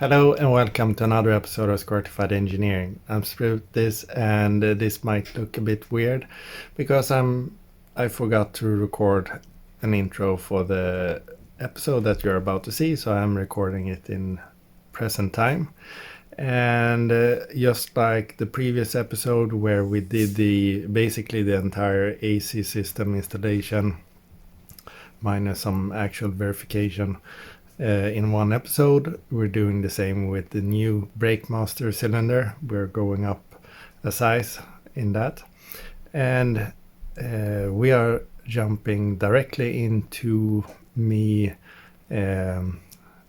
Hello and welcome to another episode of Squirtified Engineering. I'm Sprutis and this might look a bit weird because I forgot to record an intro for the episode that you're about to see, so I'm recording it in present time. And just like the previous episode where we did basically the entire AC system installation minus some actual verification in one episode, we're doing the same with the new brake master cylinder. We're going up a size in that, and we are jumping directly into me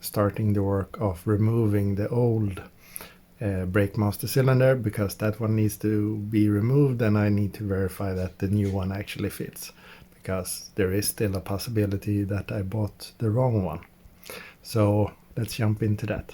starting the work of removing the old brake master cylinder, because that one needs to be removed and I need to verify that the new one actually fits, because there is still a possibility that I bought the wrong one. So let's jump into that.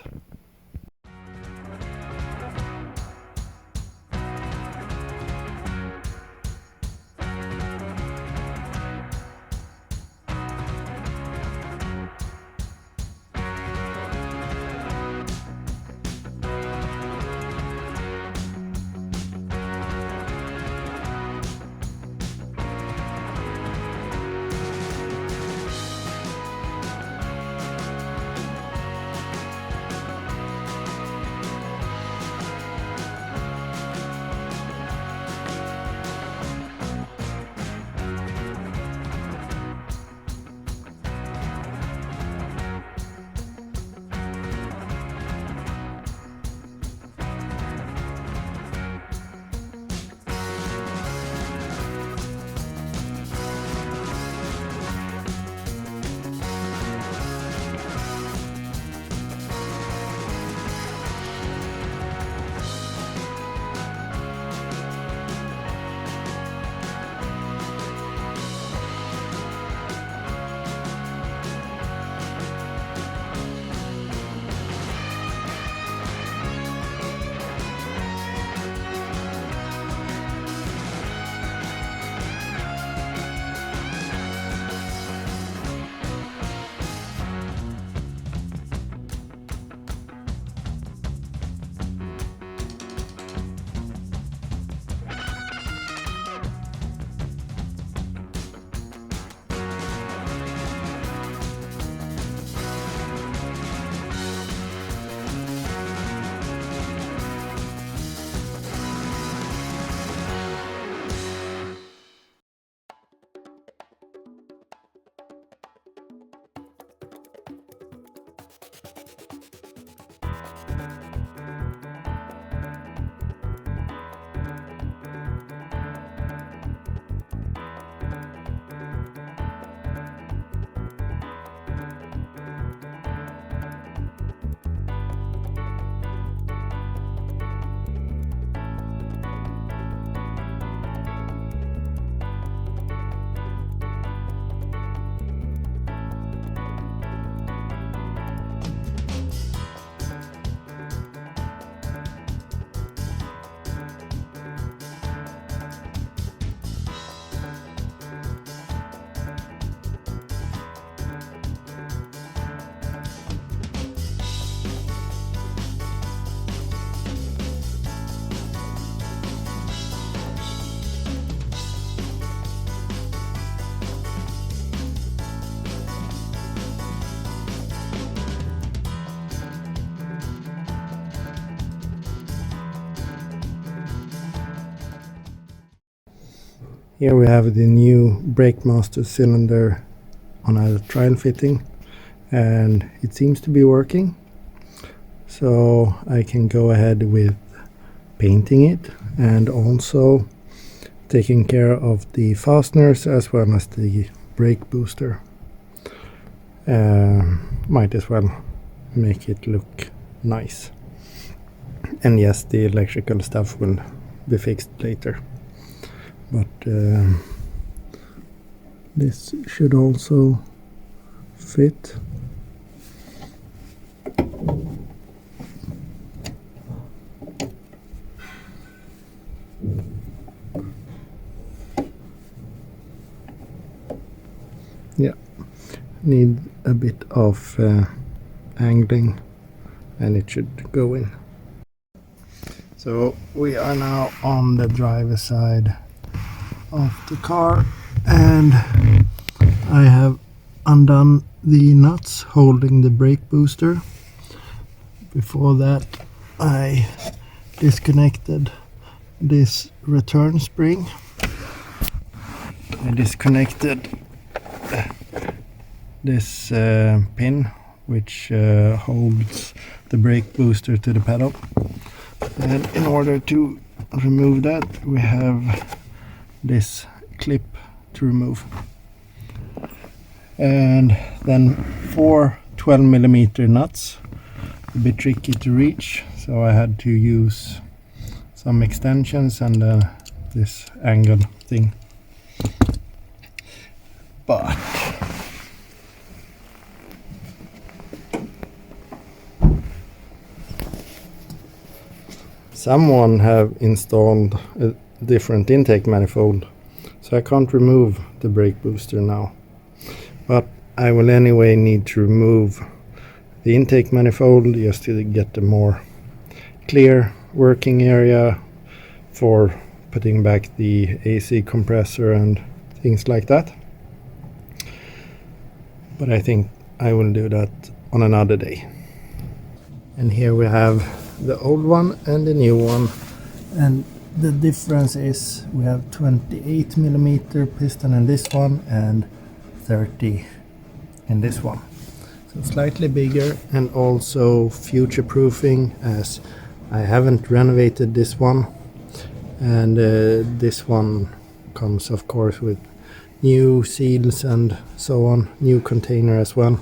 Here we have the new brake master cylinder on a trial fitting, and it seems to be working. So I can go ahead with painting it and also taking care of the fasteners as well as the brake booster. Might as well make it look nice. And yes, the electrical stuff will be fixed later. But this should also fit. Yeah, need a bit of angling and it should go in. So we are now on the driver's side of the car, and I have undone the nuts holding the brake booster. Before that, I disconnected this return spring. I disconnected this pin which holds the brake booster to the pedal, and in order to remove that we have this clip to remove, and then 4 12mm nuts, a bit tricky to reach, so I had to use some extensions and this angle thing. But someone have installed a different intake manifold, so I can't remove the brake booster now. But I will anyway need to remove the intake manifold just to get a more clear working area for putting back the AC compressor and things like that. But I think I will do that on another day. And here we have the old one and the new one, and the difference is we have 28mm piston in this one and 30 in this one, so slightly bigger, and also future proofing, as I haven't renovated this one, and this one comes of course with new seals and so on, new container as well.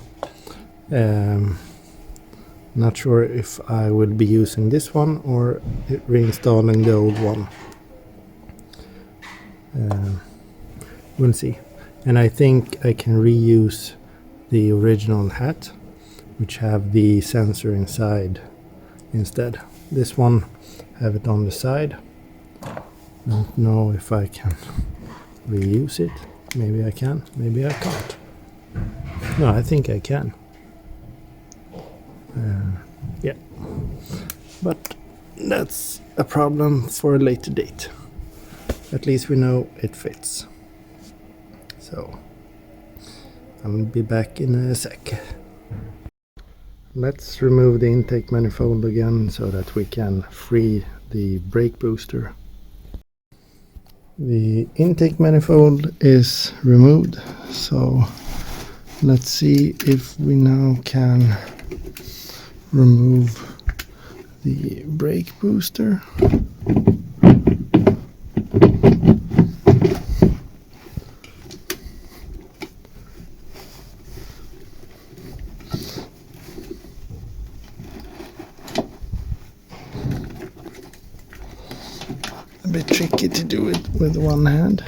Not sure if I will be using this one or reinstalling the old one. We'll see. And I think I can reuse the original hat, which have the sensor inside instead. This one have it on the side. Don't know if I can reuse it. Maybe I can, maybe I can't. No, I think I can. Yeah, but that's a problem for a later date. At least we know it fits. So I'll be back in a sec. Let's remove the intake manifold again so that we can free the brake booster. The intake manifold is removed, so let's see if we now can remove the brake booster. A bit tricky to do it with one hand,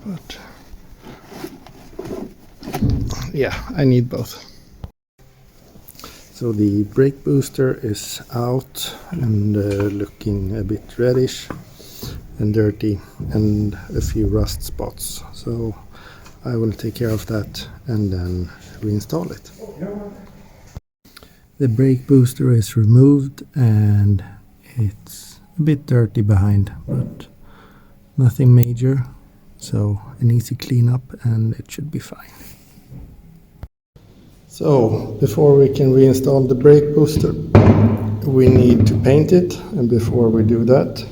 but yeah, I need both. So the brake booster is out and looking a bit reddish and dirty and a few rust spots. So I will take care of that and then reinstall it. The brake booster is removed and it's a bit dirty behind, but nothing major. So an easy cleanup and it should be fine. So before we can reinstall the brake booster, we need to paint it, and before we do that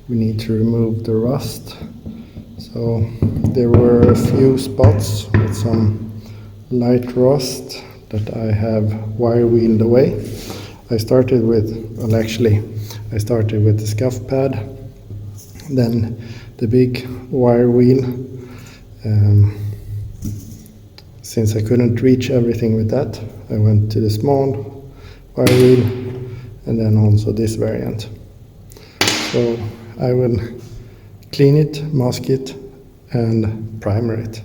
we need to remove the rust. So there were a few spots with some light rust that I have wire wheeled away. I started with the scuff pad, then the big wire wheel. Since I couldn't reach everything with that, I went to the small wire wheel and then also this variant. So I will clean it, mask it and primer it.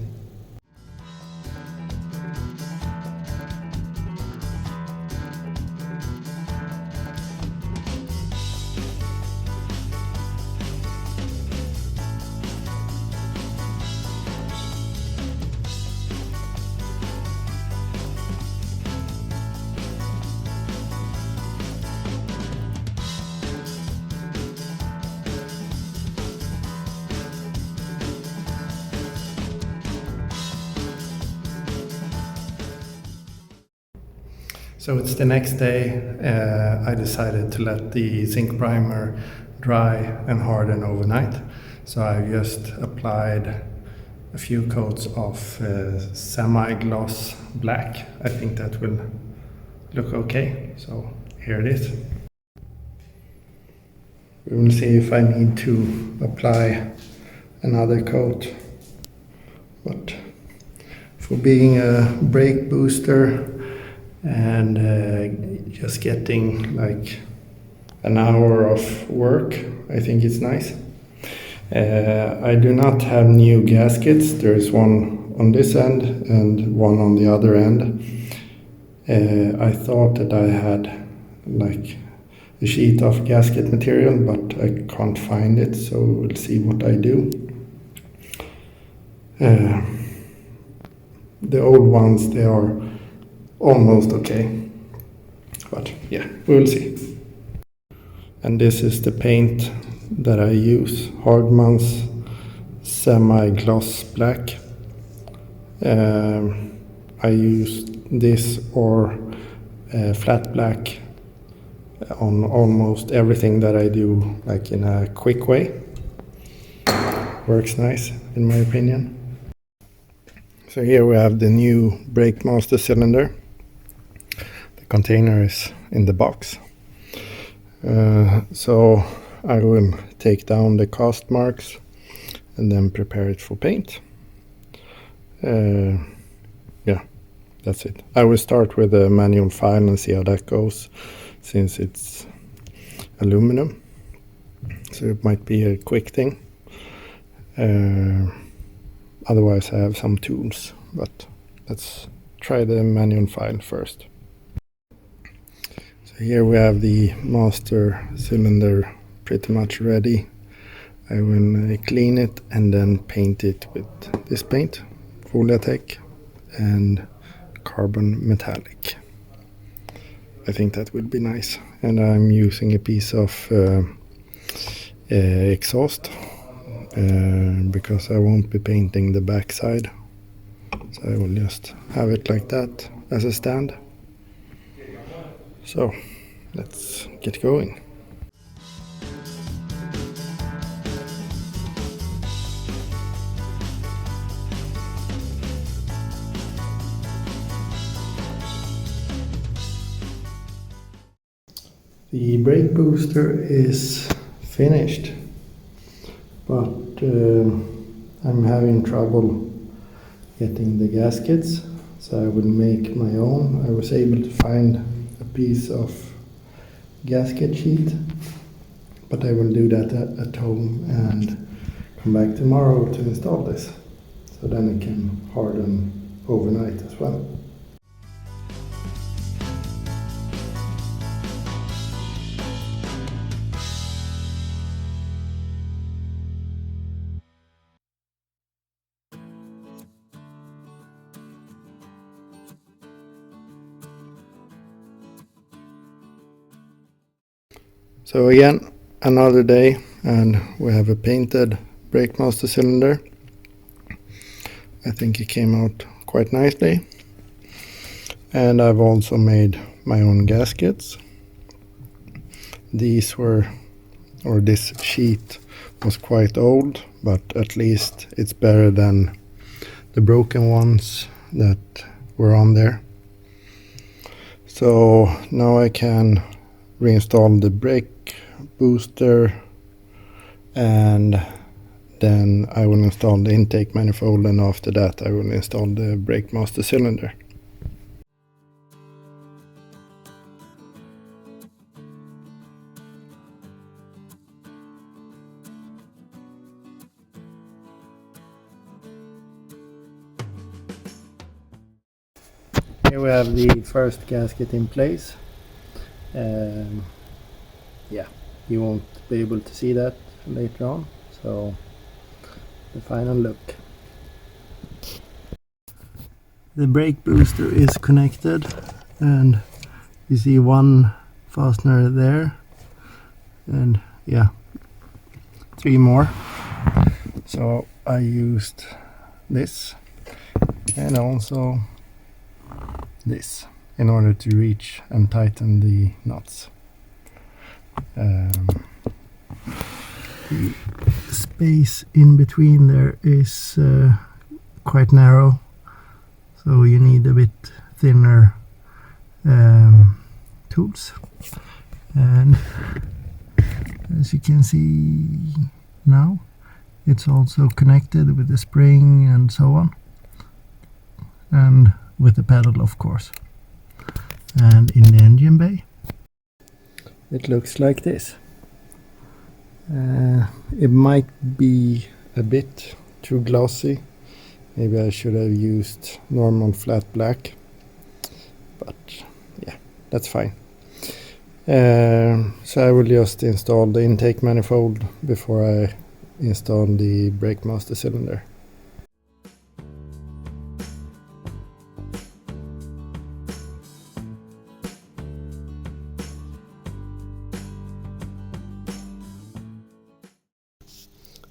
So it's the next day. I decided to let the zinc primer dry and harden overnight. So I just applied a few coats of semi-gloss black. I think that will look okay. So here it is. We will see if I need to apply another coat. But for being a brake booster and just getting like an hour of work, I think it's nice. I do not have new gaskets. There is one on this end and one on the other end. I thought that I had like a sheet of gasket material, but I can't find it, so we'll see what I do. The old ones, they are almost okay, but yeah, we'll see. And this is the paint that I use, Hardman's semi-gloss black. I use this or flat black on almost everything that I do, like in a quick way. Works nice, in my opinion. So here we have the new brake master cylinder. The container is in the box. So I will take down the cast marks and then prepare it for paint. Yeah, that's it. I will start with a manual file and see how that goes, since it's aluminum. So it might be a quick thing. Otherwise I have some tools, but let's try the manual file first. So here we have the master cylinder pretty much ready. I will clean it and then paint it with this paint, Foliatech and carbon metallic. I think that would be nice. And I'm using a piece of exhaust because I won't be painting the backside. So I will just have it like that as a stand. So let's get going. The brake booster is finished, but I'm having trouble getting the gaskets, so I will make my own. I was able to find a piece of gasket sheet, but I will do that at home and come back tomorrow to install this, so then it can harden overnight as well. So again, another day, and we have a painted brake master cylinder. I think it came out quite nicely. And I've also made my own gaskets. This sheet was quite old, but at least it's better than the broken ones that were on there. So now I can reinstall the brake booster, and then I will install the intake manifold, and after that I will install the brake master cylinder. Here we have the first gasket in place. Yeah, you won't be able to see that later on, so the final look. The brake booster is connected, and you see one fastener there, and yeah, 3 more. So I used this and also this. in order to reach and tighten the nuts. The space in between there is quite narrow, so you need a bit thinner tools. And as you can see now, it's also connected with the spring and so on, and with the pedal, of course. And in the engine bay it looks like this. It might be a bit too glossy. Maybe I should have used normal flat black, but yeah, that's fine. So I will just install the intake manifold before I install the brake master cylinder.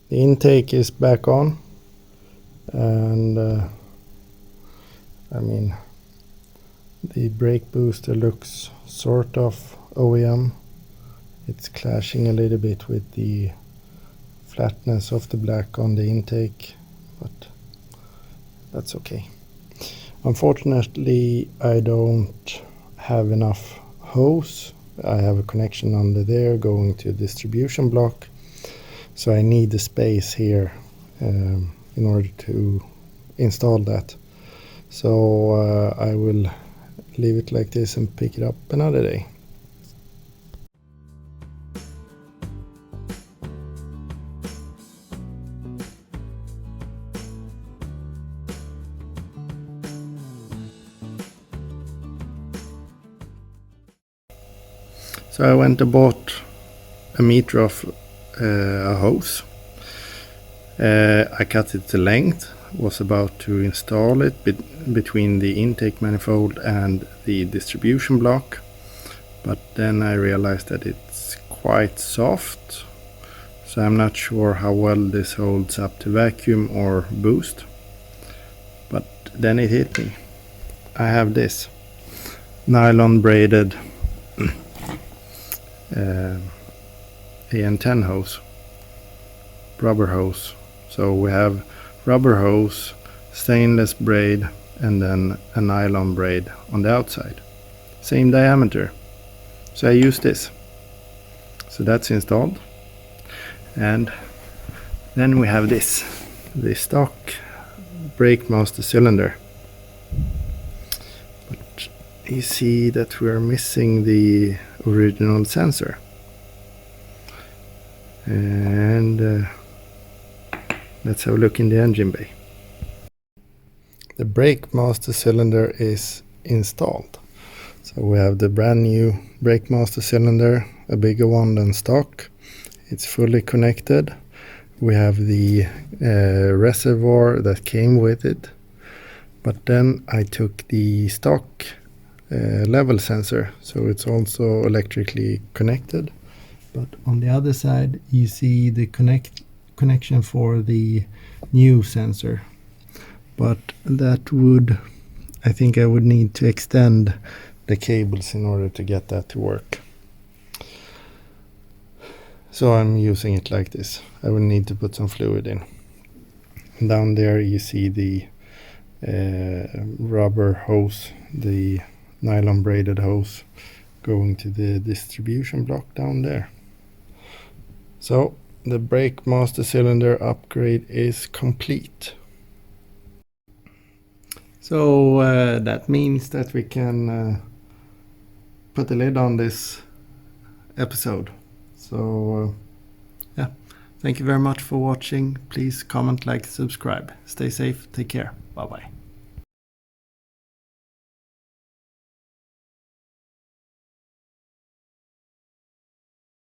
The intake is back on, and I mean, the brake booster looks sort of OEM. It's clashing a little bit with the flatness of the black on the intake, but that's okay. Unfortunately, I don't have enough hose. I have a connection under there going to a distribution block, so I need the space here in order to install that. So I will leave it like this and pick it up another day. So I went and bought a meter of a hose. I cut it to length, was about to install it between the intake manifold and the distribution block, but then I realized that it's quite soft, so I'm not sure how well this holds up to vacuum or boost. But then it hit me. I have this nylon braided AN10 hose, rubber hose. So we have rubber hose, stainless braid, and then a nylon braid on the outside, same diameter. So I use this. So that's installed, and then we have this, the stock brake master cylinder. But you see that we are missing the original sensor, and let's have a look in the engine bay. The brake master cylinder is installed. So we have the brand new brake master cylinder, a bigger one than stock. It's fully connected. We have the reservoir that came with it. But then I took the stock level sensor, so it's also electrically connected. But on the other side you see the connection for the new sensor, but that would, I think I would need to extend the cables in order to get that to work. So I'm using it like this. I will need to put some fluid in. And down there you see the rubber hose, the nylon braided hose going to the distribution block down there. So the brake master cylinder upgrade is complete. So that means that we can put a lid on this episode. So yeah, thank you very much for watching. Please comment, like, subscribe. Stay safe, take care, bye bye.